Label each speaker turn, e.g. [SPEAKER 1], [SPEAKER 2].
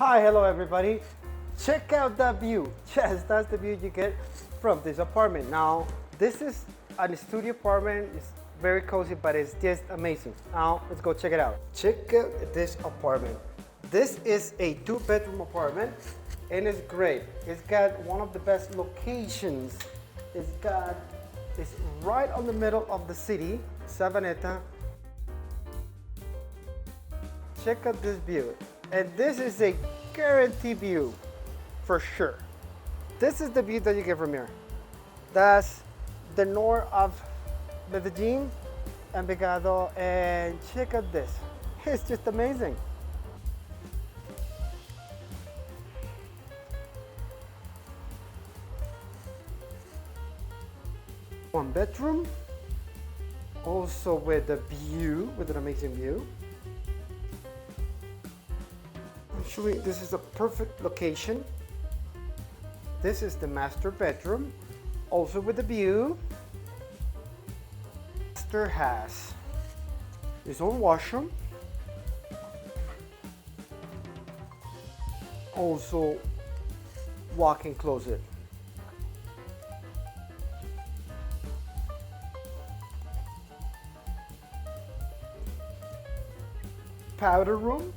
[SPEAKER 1] Hi, hello everybody. Check out that view. Yes, that's the view you get from this apartment. Now, this is a studio apartment. It's very cozy, but it's just amazing. Now, let's go check it out. Check out this apartment. This is a 2-bedroom apartment, and it's great. It's got one of the best locations. It's right on the middle of the city, Sabaneta. Check out this view. And this is a guaranteed view, for sure. This is the view that you get from here. That's the north of Medellin, Envigado, and check out this. It's just amazing. One bedroom, also with a view, with an amazing view. Actually, this is a perfect location. This is the master bedroom, also with a view. Master has his own washroom, also walk-in closet. Powder room.